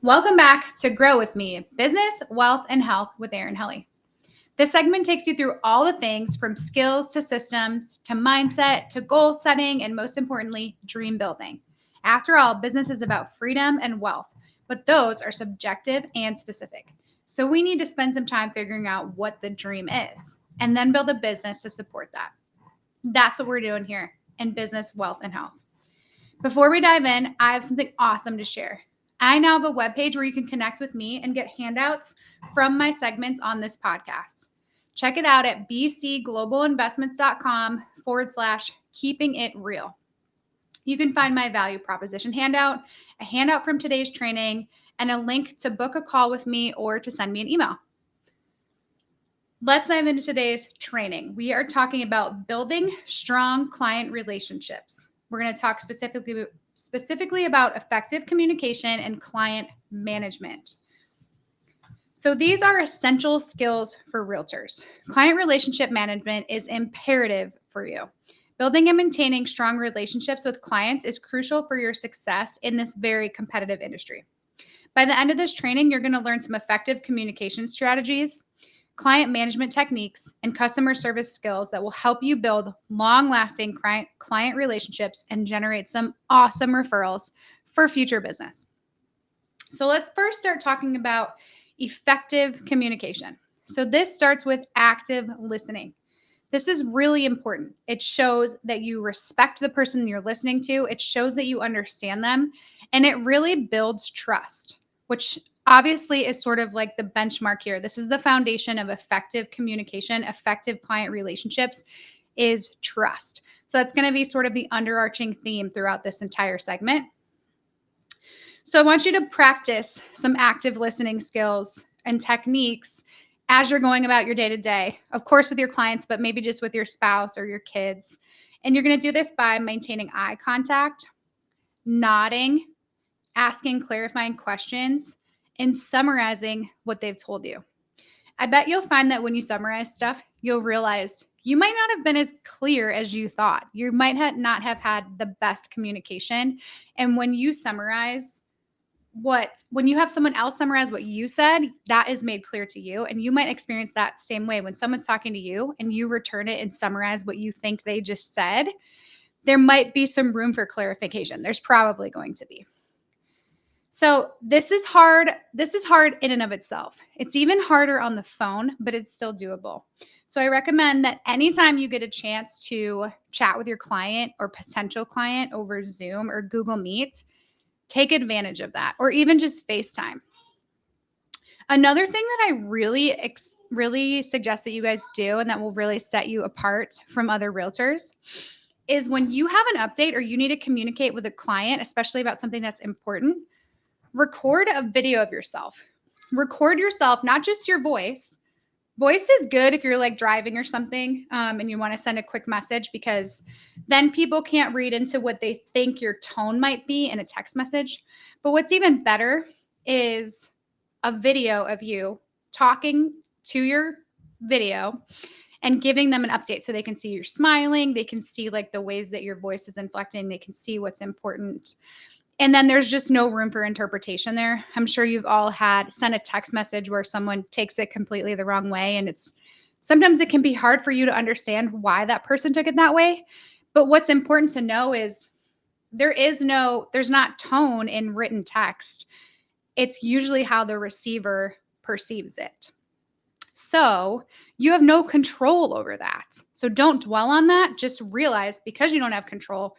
Welcome back to Grow With Me, Business, Wealth, and Health with Erin Helly. This segment takes you through all the things from skills to systems to mindset to goal setting and most importantly, dream building. After all, business is about freedom and wealth, but those are subjective and specific. So we need to spend some time figuring out what the dream is and then build a business to support that. That's what we're doing here in Business, Wealth, and Health. Before we dive in, I have something awesome to share. I now have a webpage where you can connect with me and get handouts from my segments on this podcast. Check it out at bcglobalinvestments.com/keeping it real. You can find my value proposition handout, a handout from today's training, and a link to book a call with me or to send me an email. Let's dive into today's training. We are talking about building strong client relationships. We're going to talk specifically about effective communication and client management. So these are essential skills for realtors. Client relationship management is imperative for you. Building and maintaining strong relationships with clients is crucial for your success in this very competitive industry. By the end of this training, you're going to learn some effective communication strategies, client management techniques, and customer service skills that will help you build long-lasting client relationships and generate some awesome referrals for future business. So let's first start talking about effective communication. So this starts with active listening. This is really important. It shows that you respect the person you're listening to. It shows that you understand them, and it really builds trust, which obviously is sort of like the benchmark here. This is the foundation of effective communication, effective client relationships is trust. So that's going to be sort of the underarching theme throughout this entire segment. So I want you to practice some active listening skills and techniques as you're going about your day-to-day, of course with your clients, but maybe just with your spouse or your kids. And you're going to do this by maintaining eye contact, nodding, asking clarifying questions, and summarizing what they've told you. I bet you'll find that when you summarize stuff, you'll realize you might not have been as clear as you thought. You might not have had the best communication. And when you summarize when you have someone else summarize what you said, that is made clear to you. And you might experience that same way when someone's talking to you and you return it and summarize what you think they just said. There might be some room for clarification. There's probably going to be. So this is hard. This is hard in and of itself. It's even harder on the phone, but it's still doable. So I recommend that anytime you get a chance to chat with your client or potential client over Zoom or Google Meet, take advantage of that, or even just FaceTime. Another thing that I really suggest that you guys do, and that will really set you apart from other realtors, is when you have an update or you need to communicate with a client, especially about something that's important, record a video of yourself. Record yourself, not just your voice. Voice is good if you're like driving or something and you want to send a quick message, because then people can't read into what they think your tone might be in a text message. But what's even better is a video of you talking to your video and giving them an update so they can see you're smiling. They can see like the ways that your voice is inflecting. They can see what's important. And then there's just no room for interpretation there. I'm sure you've all sent a text message where someone takes it completely the wrong way. And sometimes it can be hard for you to understand why that person took it that way. But what's important to know is there's not tone in written text. It's usually how the receiver perceives it. So you have no control over that. So don't dwell on that. Just realize, because you don't have control,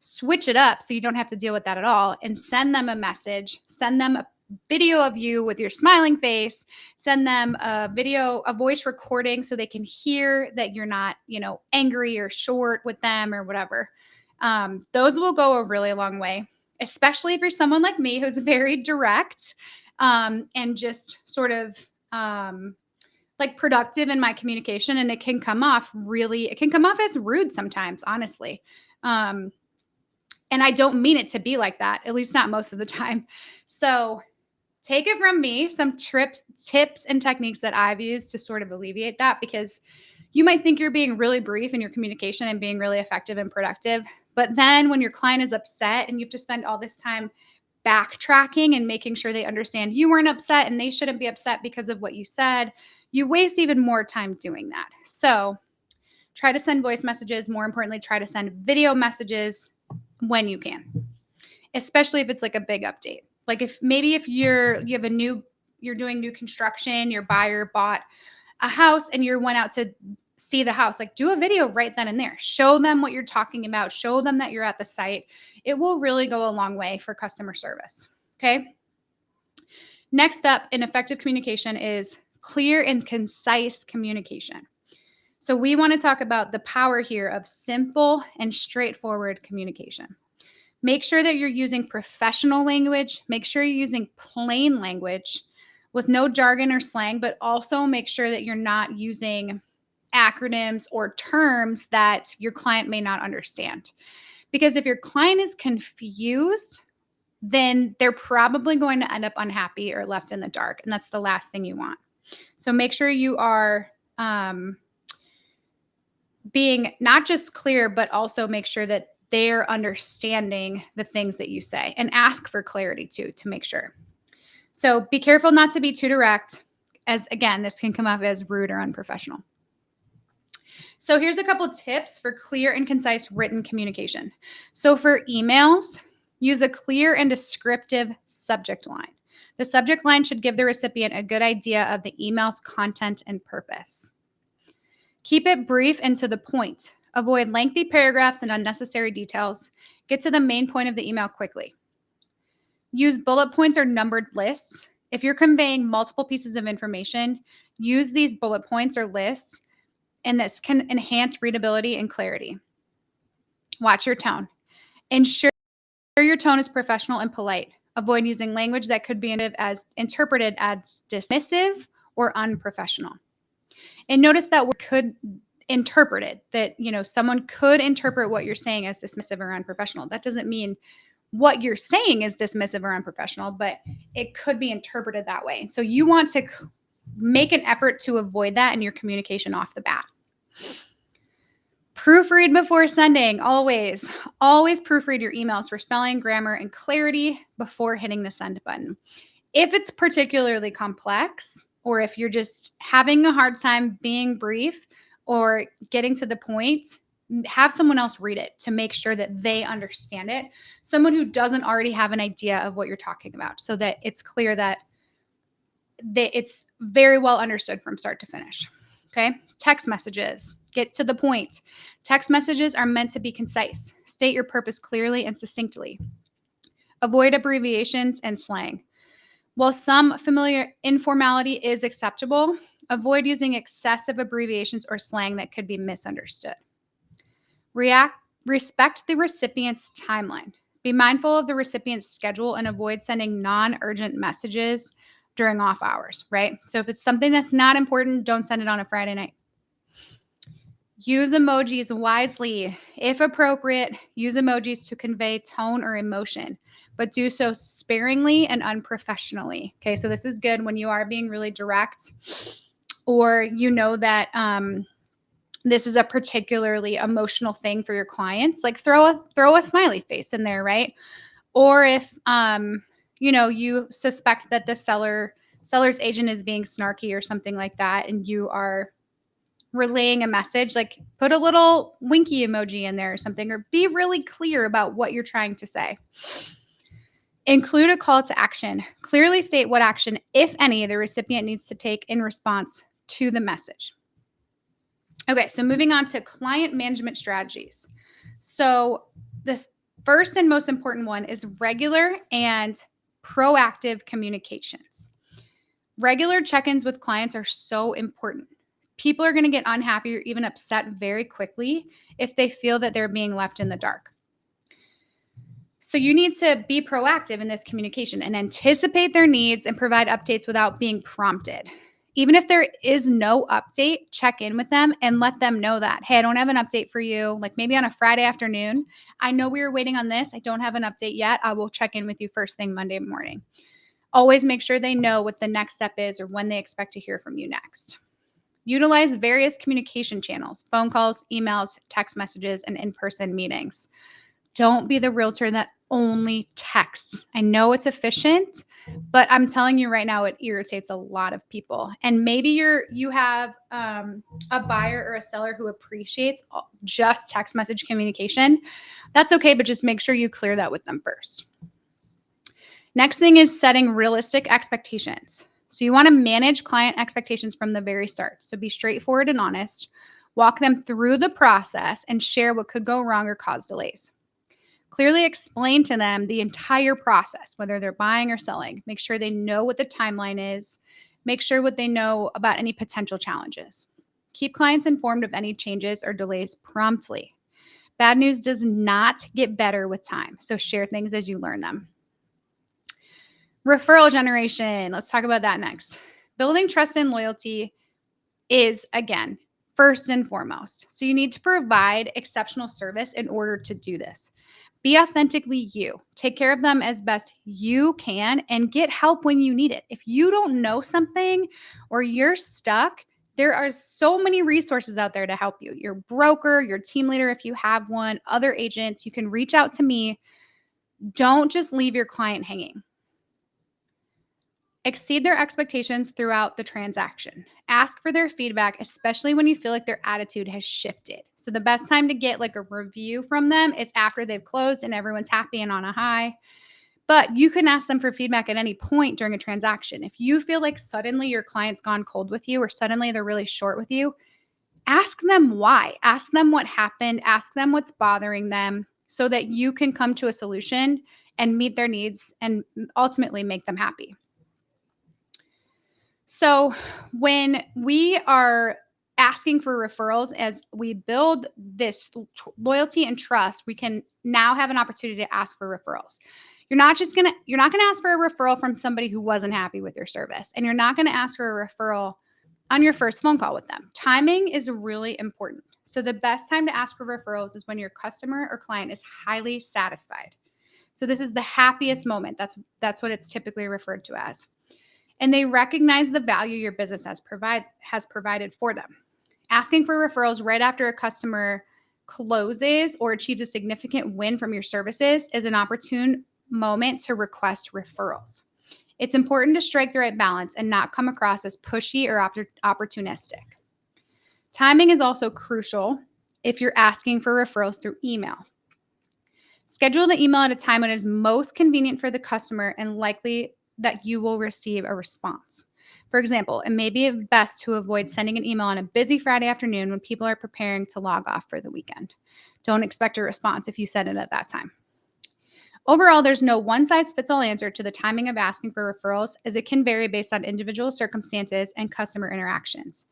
switch it up so you don't have to deal with that at all, and send them a message. Send them a video of you with your smiling face. Send them a voice recording so they can hear that you're not, angry or short with them or whatever. Those will go a really long way, especially if you're someone like me who's very direct and just sort of like productive in my communication. And it can come off as rude sometimes, honestly. And I don't mean it to be like that, at least not most of the time. So take it from me, some tips and techniques that I've used to sort of alleviate that, because you might think you're being really brief in your communication and being really effective and productive. But then when your client is upset and you have to spend all this time backtracking and making sure they understand you weren't upset and they shouldn't be upset because of what you said, you waste even more time doing that. So try to send voice messages. More importantly, try to send video messages when you can, especially if it's like a big update. Like if you're doing new construction, your buyer bought a house and you went out to see the house, like do a video right then and there. Show them what you're talking about. Show them that you're at the site. It will really go a long way for customer service. Okay. Next up in effective communication is clear and concise communication. So we want to talk about the power here of simple and straightforward communication. Make sure that you're using professional language. Make sure you're using plain language with no jargon or slang, but also make sure that you're not using acronyms or terms that your client may not understand. Because if your client is confused, then they're probably going to end up unhappy or left in the dark. And that's the last thing you want. So make sure you are being not just clear, but also make sure that they're understanding the things that you say, and ask for clarity too, to make sure. So be careful not to be too direct, as again, this can come off as rude or unprofessional. So here's a couple tips for clear and concise written communication. So for emails, use a clear and descriptive subject line. The subject line should give the recipient a good idea of the email's content and purpose. Keep it brief and to the point. Avoid lengthy paragraphs and unnecessary details. Get to the main point of the email quickly. Use bullet points or numbered lists. If you're conveying multiple pieces of information, use these bullet points or lists, and this can enhance readability and clarity. Watch your tone. Ensure your tone is professional and polite. Avoid using language that could be interpreted as dismissive or unprofessional. And notice that word could interpret it, that, someone could interpret what you're saying as dismissive or unprofessional. That doesn't mean what you're saying is dismissive or unprofessional, but it could be interpreted that way. So you want to make an effort to avoid that in your communication off the bat. Proofread before sending. Always proofread your emails for spelling, grammar, and clarity before hitting the send button. If it's particularly complex, or if you're just having a hard time being brief or getting to the point, have someone else read it to make sure that they understand it. Someone who doesn't already have an idea of what you're talking about, so that it's clear that it's very well understood from start to finish. Okay. Text messages. Get to the point. Text messages are meant to be concise. State your purpose clearly and succinctly. Avoid abbreviations and slang. While some familiar informality is acceptable, avoid using excessive abbreviations or slang that could be misunderstood. Respect the recipient's timeline. Be mindful of the recipient's schedule and avoid sending non-urgent messages during off hours, right? So if it's something that's not important, don't send it on a Friday night. Use emojis wisely. If appropriate, use emojis to convey tone or emotion, but do so sparingly and unprofessionally. Okay, so this is good when you are being really direct, or that this is a particularly emotional thing for your clients. Like throw a smiley face in there, right? Or if you suspect that the seller's agent is being snarky or something like that, and you are relaying a message, like put a little winky emoji in there or something, or be really clear about what you're trying to say. Include a call to action. Clearly state what action, if any, the recipient needs to take in response to the message. Okay, so moving on to client management strategies. So this first and most important one is regular and proactive communications. Regular check-ins with clients are so important. People are going to get unhappy or even upset very quickly if they feel that they're being left in the dark. So you need to be proactive in this communication and anticipate their needs and provide updates without being prompted. Even if there is no update, check in with them and let them know that, hey, I don't have an update for you. Like maybe on a Friday afternoon, I know we were waiting on this. I don't have an update yet. I will check in with you first thing Monday morning. Always make sure they know what the next step is or when they expect to hear from you next. Utilize various communication channels, phone calls, emails, text messages, and in-person meetings. Don't be the realtor that only texts. I know it's efficient, but I'm telling you right now, it irritates a lot of people. And maybe you have a buyer or a seller who appreciates just text message communication. That's okay, but just make sure you clear that with them first. Next thing is setting realistic expectations. So you want to manage client expectations from the very start. So be straightforward and honest. Walk them through the process and share what could go wrong or cause delays. Clearly explain to them the entire process, whether they're buying or selling. Make sure they know what the timeline is. Make sure what they know about any potential challenges. Keep clients informed of any changes or delays promptly. Bad news does not get better with time, so share things as you learn them. Referral generation. Let's talk about that next. Building trust and loyalty is, again, first and foremost. So you need to provide exceptional service in order to do this. Be authentically you. Take care of them as best you can and get help when you need it. If you don't know something or you're stuck, there are so many resources out there to help you. Your broker, your team leader, if you have one, other agents, you can reach out to me. Don't just leave your client hanging. Exceed their expectations throughout the transaction. Ask for their feedback, especially when you feel like their attitude has shifted. So the best time to get like a review from them is after they've closed and everyone's happy and on a high. But you can ask them for feedback at any point during a transaction. If you feel like suddenly your client's gone cold with you or suddenly they're really short with you, ask them why. Ask them what happened. Ask them what's bothering them so that you can come to a solution and meet their needs and ultimately make them happy. So when we are asking for referrals, as we build this loyalty and trust, we can now have an opportunity to ask for referrals. You're not going to ask for a referral from somebody who wasn't happy with your service, and you're not going to ask for a referral on your first phone call with them. Timing is really important. So the best time to ask for referrals is when your customer or client is highly satisfied. So this is the happiest moment. That's what it's typically referred to as. And they recognize the value your business has provided for them. Asking for referrals right after a customer closes or achieves a significant win from your services is an opportune moment to request referrals. It's important to strike the right balance and not come across as pushy or opportunistic. Timing is also crucial if you're asking for referrals through email. Schedule the email at a time when it is most convenient for the customer and likely that you will receive a response. For example, it may be best to avoid sending an email on a busy Friday afternoon when people are preparing to log off for the weekend. Don't expect a response if you send it at that time. Overall, there's no one-size-fits-all answer to the timing of asking for referrals, as it can vary based on individual circumstances and customer interactions.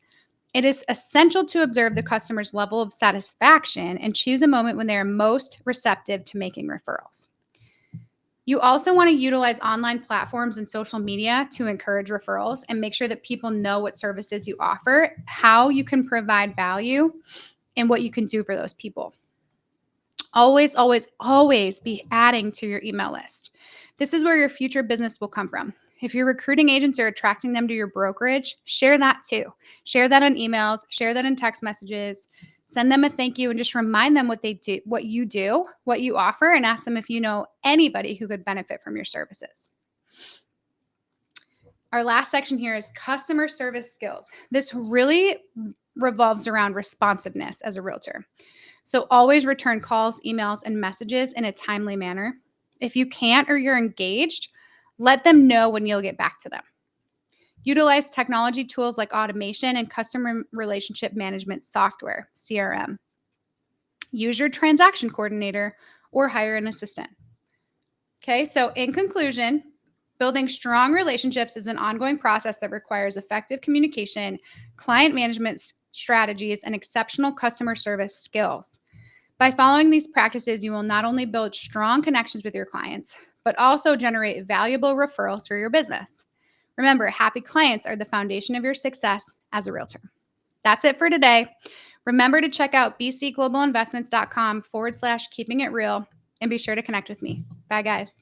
It is essential to observe the customer's level of satisfaction and choose a moment when they are most receptive to making referrals. You also want to utilize online platforms and social media to encourage referrals and make sure that people know what services you offer, how you can provide value, and what you can do for those people. Always, always, always be adding to your email list. This is where your future business will come from. If you're recruiting agents or attracting them to your brokerage, share that too. Share that on emails, share that in text messages, send them a thank you and just remind them what they do, what you offer, and ask them if you know anybody who could benefit from your services. Our last section here is customer service skills. This really revolves around responsiveness as a realtor. So always return calls, emails, and messages in a timely manner. If you can't or you're engaged, let them know when you'll get back to them. Utilize technology tools like automation and customer relationship management software, CRM. Use your transaction coordinator or hire an assistant. Okay, so in conclusion, building strong relationships is an ongoing process that requires effective communication, client management strategies, and exceptional customer service skills. By following these practices, you will not only build strong connections with your clients, but also generate valuable referrals for your business. Remember, happy clients are the foundation of your success as a realtor. That's it for today. Remember to check out bcglobalinvestments.com/keeping it real and be sure to connect with me. Bye, guys.